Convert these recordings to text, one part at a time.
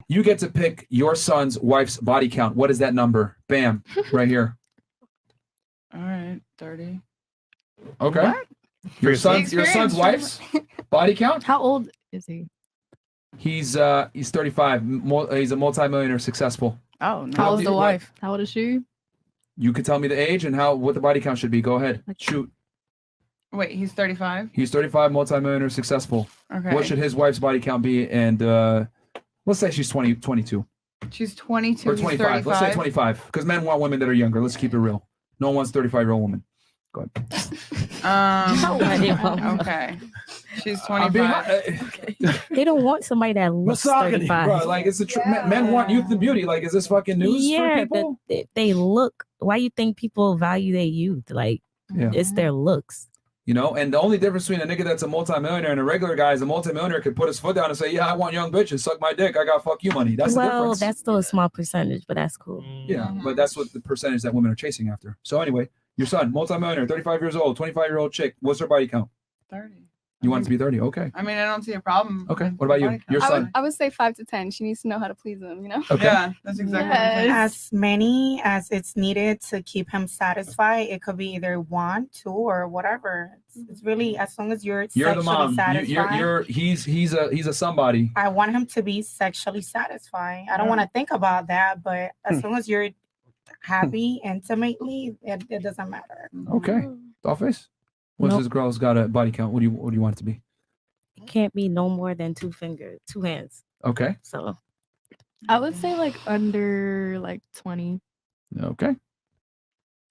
You get to pick your son's wife's body count. What is that number? Bam, right here. All right, 30. Okay. What? Your son's wife's body count? How old is he? He's 35. He's a multimillionaire, successful. Oh, no. How old is the wife? How old is she? You can tell me the age and what the body count should be. Go ahead. Shoot. Wait, he's 35? He's 35, multimillionaire, successful. Okay. What should his wife's body count be? And let's say she's 22. She's 22. Or 25. Let's say 25. Because men want women that are younger. Let's keep it real. No one wants a 35-year-old woman. Go ahead. Okay. She's 25. They don't want somebody that looks 35. Bro, like it's men want youth and beauty. Like, is this fucking news for people? They look. Why you think people value their youth? Like, it's their looks. You know, and the only difference between a nigga that's a multimillionaire and a regular guy is a multimillionaire could put his foot down and say, yeah, I want young bitches, suck my dick, I got fuck you money. That's the difference. That's still a small percentage, but that's cool. Yeah, but that's what the percentage that women are chasing after. So anyway, your son, multimillionaire, 35 years old, 25-year-old chick. What's her body count? 30. You want it to be 30? Okay. I mean, I don't see a problem. Okay. What about you? Your son? I would say 5 to 10. She needs to know how to please him, you know? Okay. Yeah, that's exactly what I'm saying. As many as it's needed to keep him satisfied. It could be either 1, 2, or whatever. It's really, as long as you're the sexually mom. satisfied. He's a somebody. I want him to be sexually satisfied. I don't want to think about that, but as long as you're happy intimately, it doesn't matter. Okay. Dollface? What's this girl's got a body count? What do you want it to be? It can't be no more than 2 hands. Okay. So I would say like under like 20. Okay.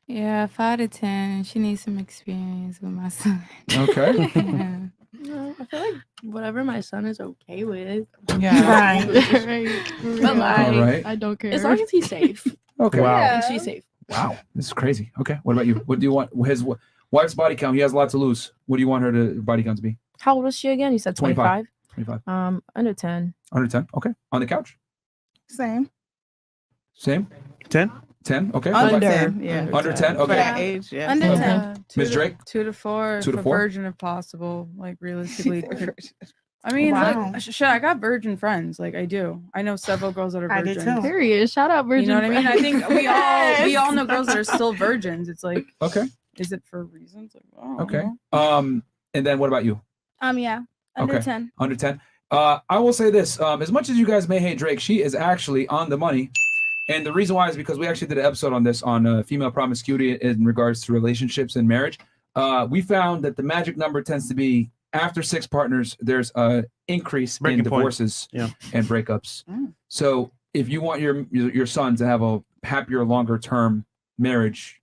Yeah, 5 to 10. She needs some experience with my son. Okay. Yeah. No, I feel like whatever my son is okay with. Yeah. Right. But like, All right. I don't care. As long as he's safe. Okay. Wow. Yeah. And she's safe. Wow. This is crazy. Okay. What about you? What do you want his wife's body count? He has a lot to lose. What do you want her body count to be? How old is she again? You said 25? 25. Under 10. Under 10. Okay. On the couch? Same. Same? 10? 10. Okay. Under 10. yeah. Under 10. For Okay. that age, yeah. Under Okay. 10. Ms. Drake? 2 to 4. 2 to for 4? Virgin if possible. Like realistically. I mean, Wow. like, shit, I got virgin friends. Like I do. I know several girls that are I do virgins. too. Period. Shout out Virgin. You know what I mean? I friends. think we all know girls that are still virgins. It's like, Okay. is it for reasons? Like, oh, Okay. And then what about you? Yeah. Under Okay. 10. Under 10. I will say this. As much as you guys may hate Drake, she is actually on the money. And the reason why is because we actually did an episode on this on female promiscuity in regards to relationships and marriage. We found that the magic number tends to be after 6 partners, there's an increase in divorces and breakups. So if you want your son to have a happier, longer term marriage,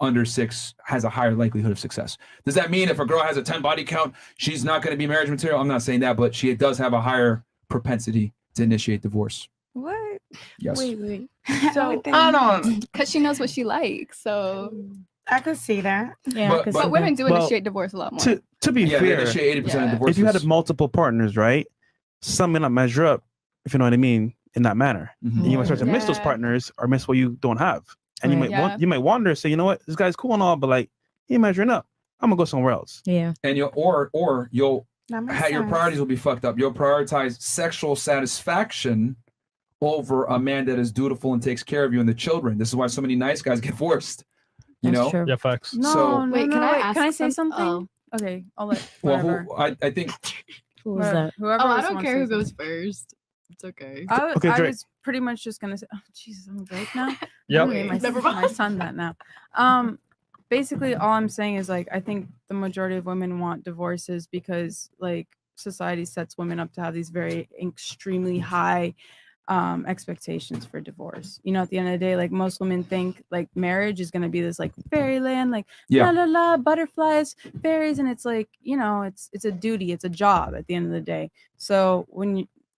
under 6 has a higher likelihood of success. Does that mean if a girl has a 10 body count, she's not going to be marriage material? I'm not saying that, but she does have a higher propensity to initiate divorce. What? Yes. Wait. So I don't. Because she knows what she likes. So I could see that. yeah, but women do initiate divorce a lot more. To be They fair, initiate 80% of divorces. if you had multiple partners, right, some may not measure up, if you know what I mean, in that manner. And you might start to miss those partners or miss what you don't have. And you might wonder, say, you know what, this guy's cool and all, but like, he ain't measuring up. I'm gonna go somewhere else. Yeah. And you'll your priorities will be fucked up. You'll prioritize sexual satisfaction over a man that is dutiful and takes care of you and the children. This is why so many nice guys get divorced. You know? True. Yeah, facts. No, Wait, can I say something? Oh. Okay, I'll let. Well, I think. Who was that? Whoever I else don't wants care to who say goes first. It's okay. I Drake. was pretty much just gonna say, oh Jesus, I'm a break now. Yep. I'm gonna make my son that now. Basically all I'm saying is like I think the majority of women want divorces because like society sets women up to have these very extremely high expectations for divorce. You know, at the end of the day, like most women think like marriage is gonna be this like fairyland, like la la la, butterflies, fairies, and it's like, you know, it's a duty, it's a job at the end of the day. So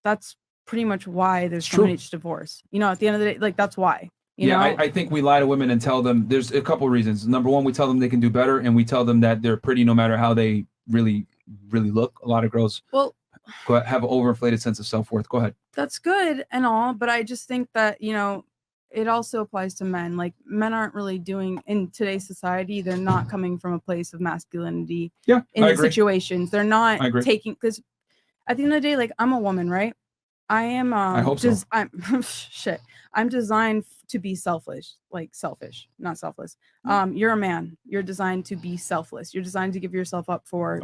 that's pretty much why there's so much divorce. You know, at the end of the day, like that's why. You know? I think we lie to women and tell them there's a couple reasons. Number one, we tell them they can do better, and we tell them that they're pretty no matter how they really look. A lot of girls have an overinflated sense of self-worth. Go ahead. That's good and all, but I just think that, you know, it also applies to men. Like men aren't really doing in today's society, they're not coming from a place of masculinity in the situations. They're not taking, because at the end of the day, like I'm a woman, right? I am. I hope so. I'm shit. I'm designed to be selfish, like selfish, not selfless. You're a man. You're designed to be selfless. You're designed to give yourself up for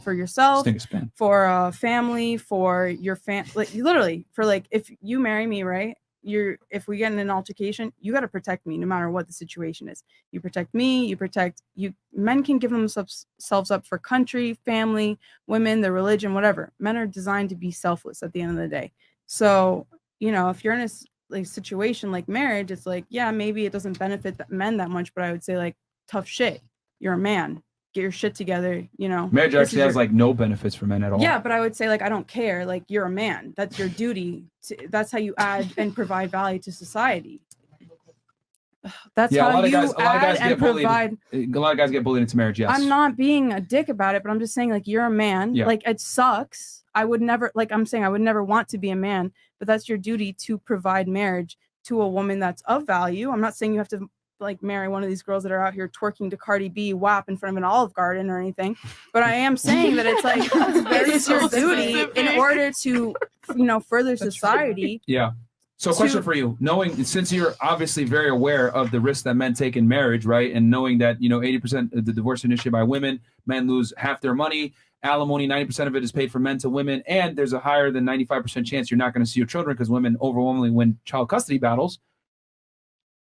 for yourself, for family, for your like literally for like if you marry me, right? If we get in an altercation, you got to protect me no matter what the situation is. You protect me, you protect you. Men can give themselves up for country, family, women, their religion, whatever. Men are designed to be selfless at the end of the day. So, you know, if you're in a like situation like marriage, it's like, yeah, maybe it doesn't benefit men that much, but I would say like tough shit. You're a man. Get your shit together, you know. Marriage actually has like no benefits for men at all. Yeah, but I would say like I don't care. Like you're a man. That's your duty. That's how you add and provide value to society. That's how you add and provide. A lot of guys get bullied into marriage. Yes. I'm not being a dick about it, but I'm just saying like you're a man. Yeah. Like it sucks. I would never like I'm saying I would never want to be a man, but that's your duty to provide marriage to a woman that's of value. I'm not saying you have to like marry one of these girls that are out here twerking to Cardi B WAP in front of an Olive Garden or anything, but I am saying that it's like it's your duty in order to, you know, further society. Yeah. So question for you, knowing, since you're obviously very aware of the risks that men take in marriage, right? And knowing that, you know, 80% of the divorce initiated by women, men lose half their money, alimony, 90% of it is paid from men to women, and there's a higher than 95% chance you're not going to see your children because women overwhelmingly win child custody battles.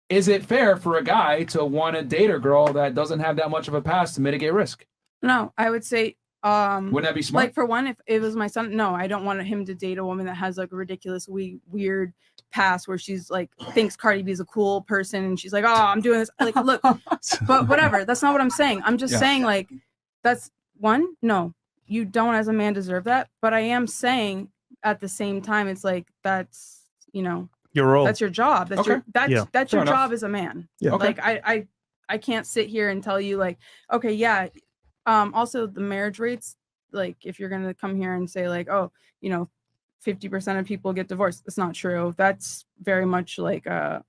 Is it fair for a guy to want to date a girl that doesn't have that much of a past to mitigate risk? No, I would say, wouldn't that be smart? Like for one, if it was my son, no, I don't want him to date a woman that has like a ridiculous, weird past where she's like thinks Cardi B is a cool person and she's like, oh, I'm doing this. Like, look, but whatever. That's not what I'm saying. I'm just saying like, that's one. No, you don't as a man deserve that. But I am saying at the same time, it's like that's, you know, your role. That's your job. That's your that's your job as a man. Yeah. Like I can't sit here and tell you like, okay, yeah. Also the marriage rates, like if you're gonna come here and say like, oh, you know, 50% of people get divorced. That's not true. That's very much like I'm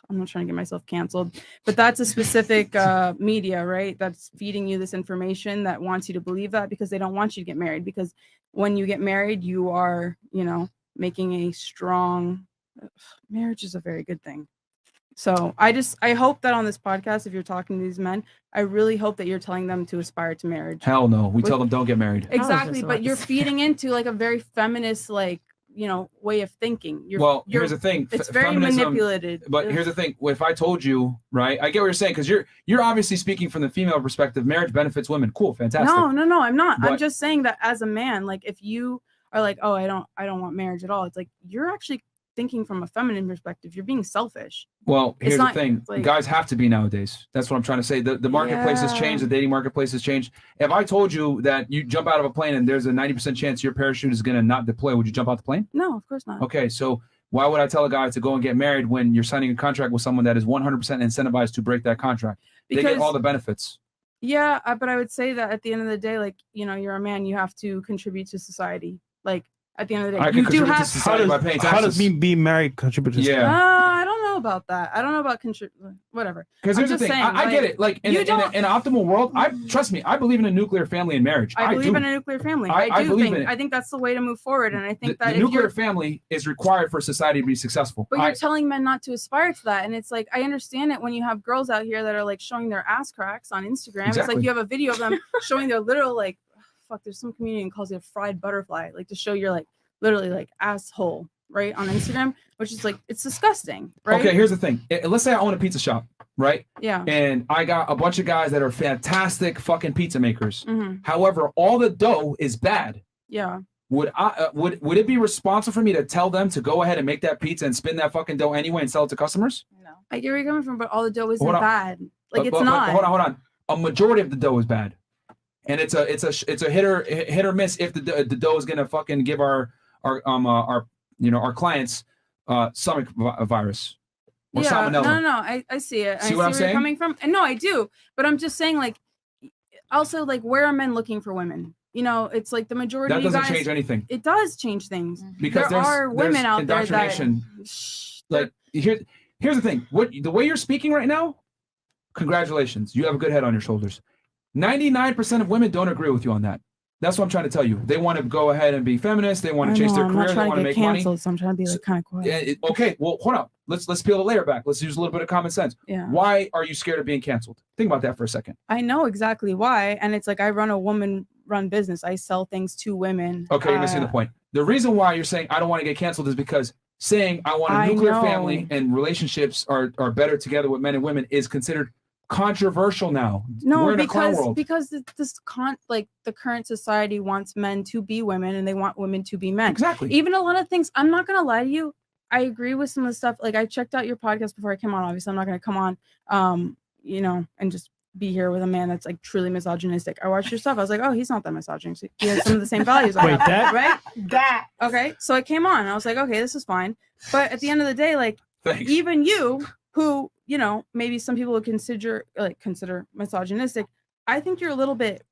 not trying to get myself canceled, but that's a specific media, right? That's feeding you this information that wants you to believe that because they don't want you to get married. Because when you get married, you are, you know, making a strong marriage is a very good thing. So I hope that on this podcast, if you're talking to these men, I really hope that you're telling them to aspire to marriage. Hell no. We tell them don't get married. Exactly. But you're feeding into like a very feminist, like, you know, way of thinking. Here's the thing. It's very manipulated. But here's the thing. If I told you, right, I get what you're saying, because you're obviously speaking from the female perspective. Marriage benefits women. Cool. Fantastic. No, I'm not. But I'm just saying that as a man, like if you are like, oh, I don't want marriage at all. It's like you're actually thinking from a feminine perspective. You're being selfish. Well, here's the thing. Like, guys have to be nowadays. That's what I'm trying to say. The marketplace has changed. The dating marketplace has changed. If I told you that you jump out of a plane and there's a 90% chance your parachute is going to not deploy, would you jump out the plane? No, of course not. Okay, so why would I tell a guy to go and get married when you're signing a contract with someone that is 100% incentivized to break that contract? Because they get all the benefits. Yeah, but I would say that at the end of the day, like, you know, you're a man, you have to contribute to society. Like, at the end of the day, you do have to. How does me being married contribute to society? I don't know about that. I don't know about whatever. Because here's the thing. I get it. Like in an optimal world, trust me, I believe in a nuclear family and marriage. I believe in a nuclear family. I think that's the way to move forward. And I think that the nuclear family is required for society to be successful. But you're telling men not to aspire to that. And it's like, I understand it when you have girls out here that are like showing their ass cracks on Instagram. Exactly. It's like you have a video of them showing their literal like, fuck, there's some comedian calls it a fried butterfly, like to show your like literally like asshole, right, on Instagram, which is like, it's disgusting, right? Okay, here's the thing. Let's say I own a pizza shop, right? Yeah. And I got a bunch of guys that are fantastic fucking pizza makers. Mm-hmm. However, all the dough is bad. Yeah. Would it be responsible for me to tell them to go ahead and make that pizza and spin that fucking dough anyway and sell it to customers? No. I get where you're coming from, but all the dough isn't bad. Like it's not. Hold on. A majority of the dough is bad. And it's a hit or miss if the dough is gonna fucking give our clients stomach virus or salmonella. No, I see it. See what I'm saying? Where you're coming from. And no, I do. But I'm just saying, like, also, like, where are men looking for women? You know, it's like the majority of you guys. That doesn't change anything. It does change things. Because there are women out there that. Like, here's the thing. The way you're speaking right now, congratulations. You have a good head on your shoulders. 99% of women don't agree with you on that. That's what I'm trying to tell you. They want to go ahead and be feminist. They want to chase their career. They want to make money. So I'm trying to be like kind of quiet. Okay, well, hold on. Let's peel the layer back. Let's use a little bit of common sense. Yeah. Why are you scared of being canceled? Think about that for a second. I know exactly why, and it's like I run a woman-run business. I sell things to women. Okay, you're missing the point. The reason why you're saying I don't want to get canceled is because saying I want a nuclear family and relationships are better together with men and women is considered controversial now. No, we're in a car world. because the current society wants men to be women and they want women to be men. Exactly. Even a lot of things. I'm not gonna lie to you. I agree with some of the stuff. Like I checked out your podcast before I came on. Obviously, I'm not gonna come on, and just be here with a man that's like truly misogynistic. I watched your stuff. I was like, oh, he's not that misogynistic. He has some of the same values. Wait, that right? That. Okay. So I came on. And I was like, okay, this is fine. But at the end of the day, like Thanks. even you, who maybe some people would consider misogynistic. I think you're a little bit.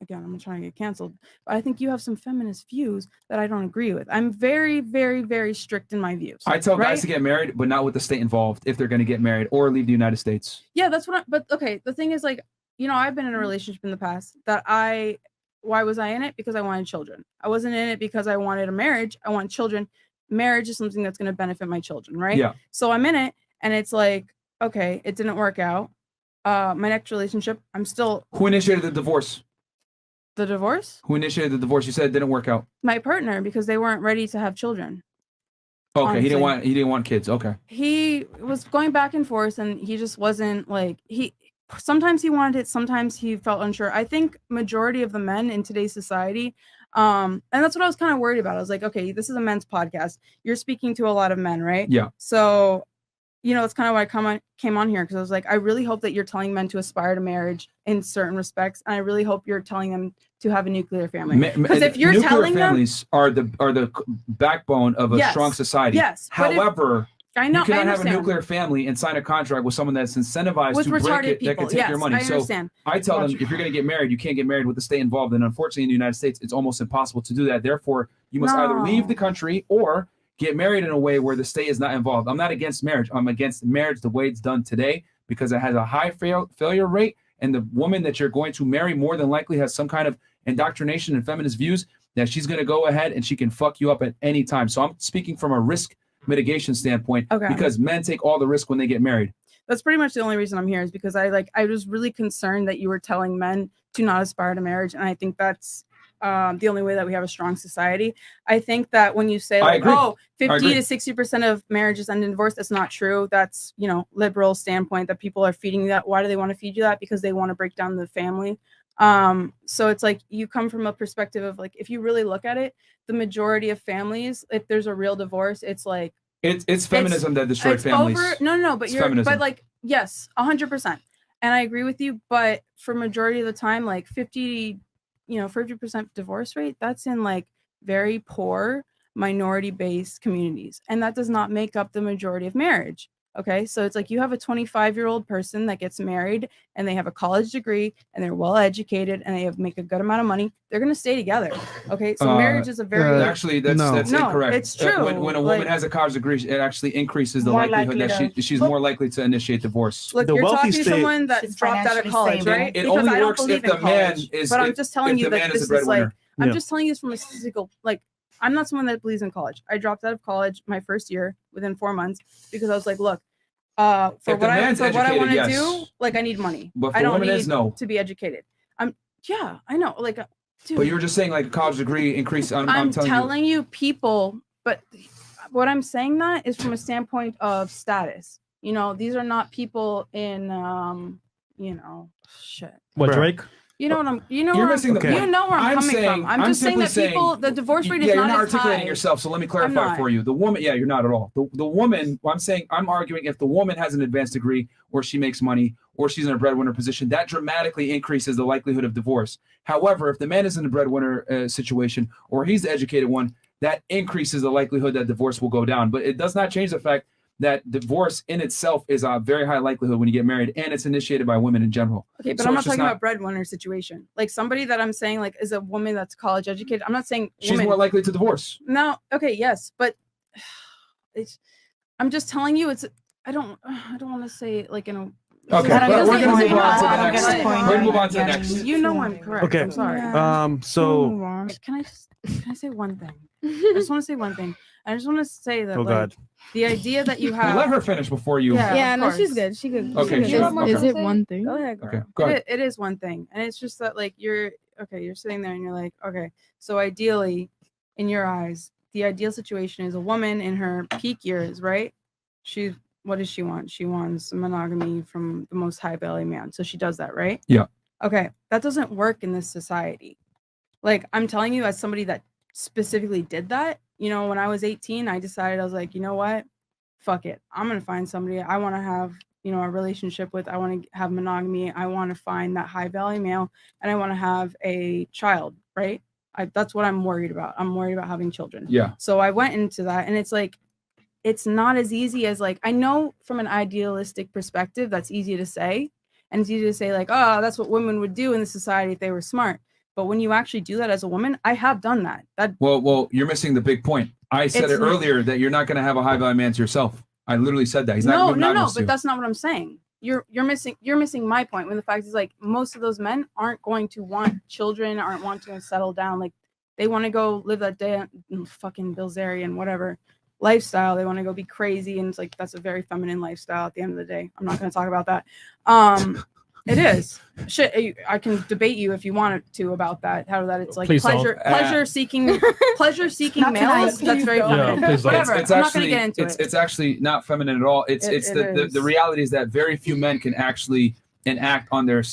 Again, I'm not trying to get canceled, but I think you have some feminist views that I don't agree with. I'm very, very, very strict in my views. I tell guys to get married, but not with the state involved if they're going to get married or leave the United States. Yeah, that's what but okay, the thing is like, I've been in a relationship in the past that why was I in it? Because I wanted children. I wasn't in it because I wanted a marriage. I want children. Marriage is something that's going to benefit my children, right? Yeah. So I'm in it and it's like, okay, it didn't work out. My next relationship, I'm still. Who initiated the divorce? The divorce? Who initiated the divorce? You said it didn't work out. My partner, because they weren't ready to have children. Okay, honestly. he didn't want kids. Okay. He was going back and forth and he just wasn't like sometimes he wanted it, sometimes he felt unsure. I think majority of the men in today's society, and that's what I was kind of worried about. I was like, okay, this is a men's podcast. You're speaking to a lot of men, right? Yeah. So it's kind of why I came on here because I was like, I really hope that you're telling men to aspire to marriage in certain respects, and I really hope you're telling them to have a nuclear family. Because if you're telling them, families are the backbone of a strong society. Yes. However, I know, you cannot have a nuclear family and sign a contract with someone that's incentivized with to break it, that can take your money. I understand. So I tell them, if you're going to get married, you can't get married with the state involved. And unfortunately, in the United States, it's almost impossible to do that. Therefore, you must either leave the country or get married in a way where the state is not involved. I'm not against marriage. I'm against marriage the way it's done today because it has a high failure rate. And the woman that you're going to marry more than likely has some kind of indoctrination and feminist views that she's going to go ahead and she can fuck you up at any time. So I'm speaking from a risk mitigation standpoint because men take all the risk when they get married. That's pretty much the only reason I'm here is because I was really concerned that you were telling men to not aspire to marriage. And I think that's the only way that we have a strong society. I think that when you say 50 to 60% of marriages end in divorce, that's not true. That's, liberal standpoint that people are feeding you that. Why do they want to feed you that? Because they want to break down the family. So it's like you come from a perspective of like, if you really look at it, the majority of families, if there's a real divorce, it's like it's feminism that destroyed families. But like, yes, 100%. And I agree with you. But for majority of the time, like 50% divorce rate, that's in like very poor minority-based communities. And that does not make up the majority of marriage. Okay, so it's like you have a 25-year-old person that gets married and they have a college degree and they're well educated and they make a good amount of money. They're going to stay together. Okay, so marriage is a very actually that's incorrect. It's true. When a woman has a college degree, it actually increases the likelihood that she's more likely to initiate divorce. Look, you're talking to someone that dropped out of college, right? It only works if the man is. But I'm just telling you that this is like. I'm just telling you this from a physical like. I'm not someone that believes in college. I dropped out of college my first year within 4 months because I was like, look, for what I want to do, like I need money. But for I don't need to be educated. Yeah, I know. Like, dude, but you were just saying like a college degree increase. I'm telling you people, but what I'm saying that is from a standpoint of status. These are not people in, shit. What, Drake? You know what I'm. You're missing the point. You know where I'm coming from. I'm just saying that people, the divorce rate is not as high. You're not articulating yourself. So let me clarify for you. The woman, you're not at all. The woman. I'm arguing if the woman has an advanced degree, or she makes money, or she's in a breadwinner position, that dramatically increases the likelihood of divorce. However, if the man is in a breadwinner situation, or he's the educated one, that increases the likelihood that divorce will go down. But it does not change the fact that divorce in itself is a very high likelihood when you get married, and it's initiated by women in general. Okay, but I'm not talking about breadwinner situation. Like somebody that I'm saying like is a woman that's college educated. I'm not saying she's more likely to divorce. No, okay, yes, but I'm just telling you, I don't want to say it like in a Okay, I don't but get we're the gonna point. move on to the I don't next. get the point. We're gonna move on to the Yeah. next. You know I'm correct. Okay. I'm sorry. So Can I say one thing? I just want to say one thing. I just want to say that oh like god. the idea that you Now, have. let her finish before you. Yeah. Yeah, of no, she's course. good. She good. Okay, She sure. good. Okay. Is it one thing? Go ahead, girl. Okay, go ahead. It is one thing, and it's just that like you're sitting there and you're like, okay, so ideally, in your eyes, the ideal situation is a woman in her peak years, right? What does she want? She wants monogamy from the most high value man. So she does that, right? Yeah. Okay, that doesn't work in this society. Like I'm telling you, as somebody that specifically did that, you know, when I was 18, I decided I was like, you know what? Fuck it. I'm gonna find somebody I want to have, you know, a relationship with. I want to have monogamy. I want to find that high value male, and I want to have a child, right? That's what I'm worried about. I'm worried about having children. Yeah. So I went into that, and it's like, it's not as easy as like, I know from an idealistic perspective, that's easy to say. And it's easy to say like, oh, that's what women would do in the society if they were smart. But when you actually do that as a woman, I have done that. Well, you're missing the big point. I said it earlier that you're not going to have a high value man to yourself. I literally said that. He's not. No. But that's not what I'm saying. You're missing my point. When the fact is like most of those men aren't going to want children, aren't wanting to settle down. Like they want to go live that day fucking Bilzerian whatever lifestyle. They want to go be crazy, and it's like that's a very feminine lifestyle. At the end of the day, I'm not going to talk about that. It is. Shit, I can debate you if you wanted to about that. How that it's like Please pleasure seeking males. tonight, That's very feminine. Yeah, please don't. Whatever. It's I'm not actually going to get into it. it's actually not feminine at all. It's It the is. reality is that very few men can actually enact on their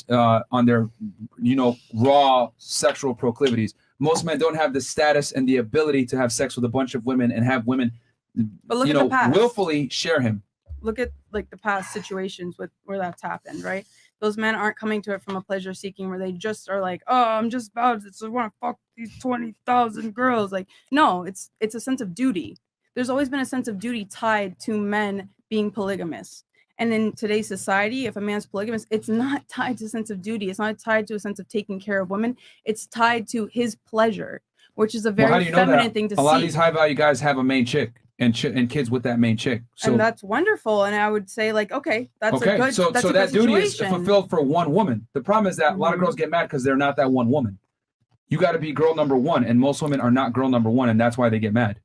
raw sexual proclivities. Most men don't have the status and the ability to have sex with a bunch of women and have women But look at the past. willfully share him. Look at like the past situations where that's happened, right? Those men aren't coming to it from a pleasure seeking where they just are like, oh, I'm just about to want to fuck these 20,000 girls. Like, no, it's a sense of duty. There's always been a sense of duty tied to men being polygamous. And in today's society, if a man's polygamous, it's not tied to a sense of duty. It's not tied to a sense of taking care of women. It's tied to his pleasure, which is a very feminine thing to see. A lot of these high value guys have a main chick and kids with that main chick. So and that's wonderful. And I would say like, okay, that's a good so that's a that good duty is situation. fulfilled for one woman. The problem is that a lot of girls get mad because they're not that one woman. You got to be girl number one, and most women are not girl number one, and that's why they get mad.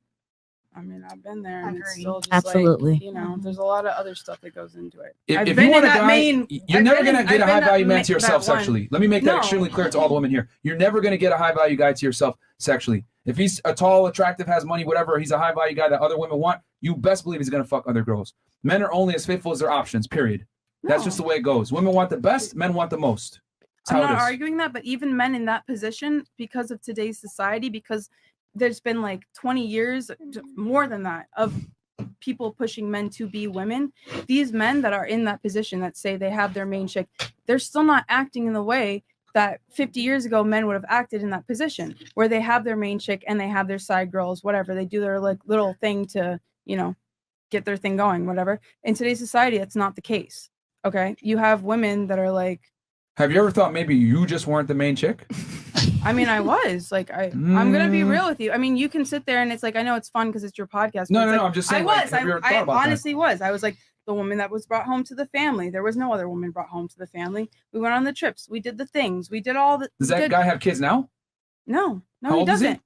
I mean, I've been there, and it's Agreed. still just Absolutely. like, you know, there's a lot of other stuff that goes into it. If been you want in a that guy, main- you're I've never been gonna in- get a I've been high that value man ma- to yourself that one. sexually. Let me make that No. extremely clear to all the women here. You're never gonna get a high value guy to yourself sexually. If he's a tall, attractive, has money, whatever, he's a high value guy that other women want, you best believe he's gonna fuck other girls. Men are only as faithful as their options, period. That's No. just the way it goes. Women want the best, men want the most. That's I'm how it not is. arguing that, but even men in that position, because of today's society, because there's been like 20 years, more than that, of people pushing men to be women. These men that are in that position that say they have their main chick, they're still not acting in the way that 50 years ago men would have acted in that position, where they have their main chick and they have their side girls, whatever. They do their like little thing to, you know, get their thing going, whatever. In today's society, that's not the case. Okay. You have women that are like, Have you ever thought maybe you just weren't the main chick? I mean, I was like, I'm gonna be real with you. I mean, you can sit there and it's like, I know it's fun because it's your podcast. No, but no, it's no. like, I'm just saying. Like, have you ever I thought about that? honestly was. I was like the woman that was brought home to the family. There was no other woman brought home to the family. We went on the trips. We did the things. We did all the. Does that guy have kids now? No, How he old is he?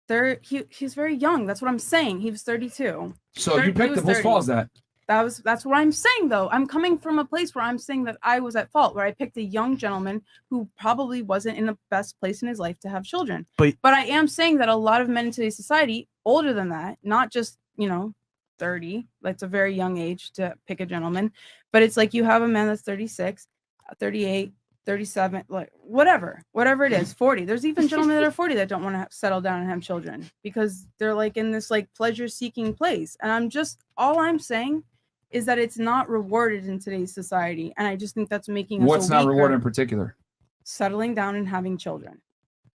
doesn't. He's very young. That's what I'm saying. He was 32. So you picked him. Whose fault is that? That's what I'm saying though. I'm coming from a place where I'm saying that I was at fault, where I picked a young gentleman who probably wasn't in the best place in his life to have children. But I am saying that a lot of men in today's society, older than that, not just, 30, that's a very young age to pick a gentleman, but it's like you have a man that's 36, 38, 37, like whatever it is, 40. There's even gentlemen that are 40 that don't want to settle down and have children because they're like in this like pleasure seeking place. And all I'm saying is that it's not rewarded in today's society. And I just think that's making us What's not weaker. rewarded in particular? Settling down and having children.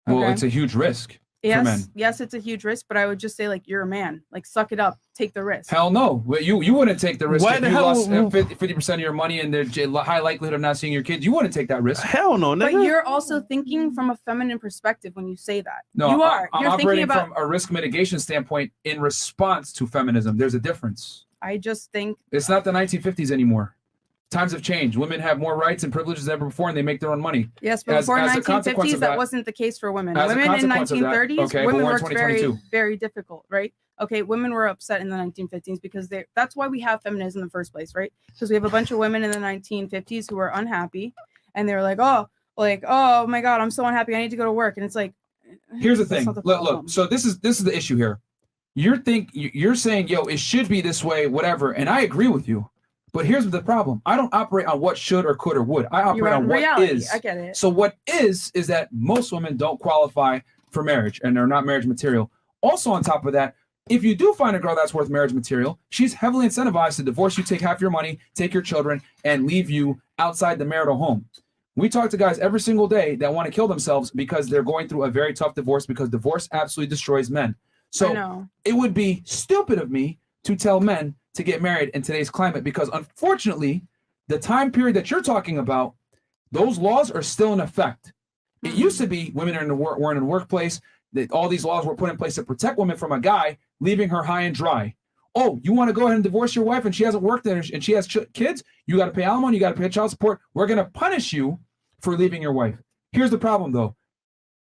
Well, Okay? it's a huge risk for men. Yes, it's a huge risk, but I would just say like you're a man. Like suck it up, take the risk. Hell no. Well, you wouldn't take the risk Why if the you hell- lost 50% of your money and there's a high likelihood of not seeing your kids. You wouldn't take that risk. Hell no, But nigga. you're also thinking from a feminine perspective when you say that. No, you are. I'm You're thinking operating about. from a risk mitigation standpoint in response to feminism. There's a difference. I just think It's not the 1950s anymore. Times have changed. Women have more rights and privileges than ever before, and they make their own money. Yes, but As- before as a consequence 1950s, of that that- wasn't the case for women. as a Women in consequence of that- 1930s, okay, but women we're in worked very, 2022. very difficult, right? Okay, women were upset in the 1950s because that's why we have feminism in the first place, right? Because we have a bunch of women in the 1950s who were unhappy, and they were like, oh my God, I'm so unhappy. I need to go to work. And it's like, Here's the that's thing. not the Look, problem. so this is the issue here. You're saying, yo, it should be this way, whatever, and I agree with you. But here's the problem. I don't operate on what should or could or would. I You're operate on what reality. is. I get it. So what is that most women don't qualify for marriage and they're not marriage material. Also on top of that, if you do find a girl that's worth marriage material, she's heavily incentivized to divorce you, take half your money, take your children, and leave you outside the marital home. We talk to guys every single day that want to kill themselves because they're going through a very tough divorce, because divorce absolutely destroys men. So it would be stupid of me to tell men to get married in today's climate, because unfortunately, the time period that you're talking about, those laws are still in effect. It used to be women are were in the workplace, that all these laws were put in place to protect women from a guy leaving her high and dry. Oh, you want to go ahead and divorce your wife and she hasn't worked and she has kids? You got to pay alimony, you got to pay child support. We're going to punish you for leaving your wife. Here's the problem, though.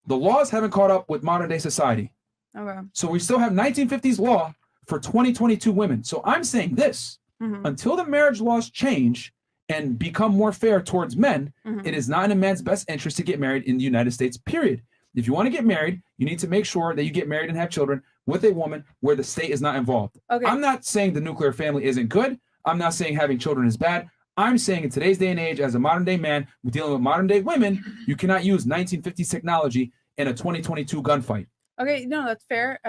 The laws haven't caught up with modern day society. Okay. So we still have 1950s law for 2022 women. So I'm saying this, until the marriage laws change and become more fair towards men, it is not in a man's best interest to get married in the United States, period. If you want to get married, you need to make sure that you get married and have children with a woman where the state is not involved. Okay. I'm not saying the nuclear family isn't good. I'm not saying having children is bad. I'm saying in today's day and age, as a modern day man dealing with modern day women, you cannot use 1950s technology in a 2022 gunfight. Okay, no, that's fair.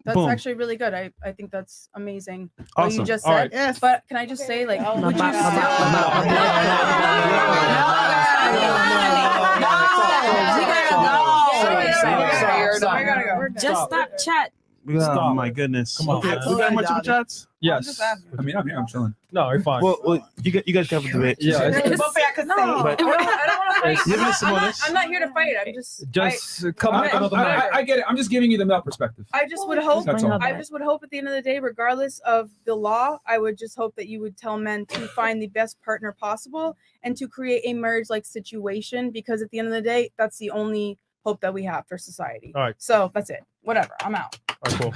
That's Boom. actually really good. I think that's amazing. Awesome. What you just All said. right. Yes. But can I just say, like, would you Just stop chat. Oh my goodness. Come on, man. We got more super chats? Yes. I mean, I'm here, I'm chilling. No, you're fine. Well, you guys can have a debate. Yeah, it's- Both of y'all can say. But- I don't want to fight. You miss I'm not here to fight. I'm just. come I, up another night. I get it. I'm just giving you the male perspective. I just would hope. That's all. I just would hope at the end of the day, regardless of the law, I would just hope that you would tell men to find the best partner possible and to create a marriage-like situation, because at the end of the day, that's the only hope that we have for society. All right. So that's it. Whatever. I'm out. All right, cool.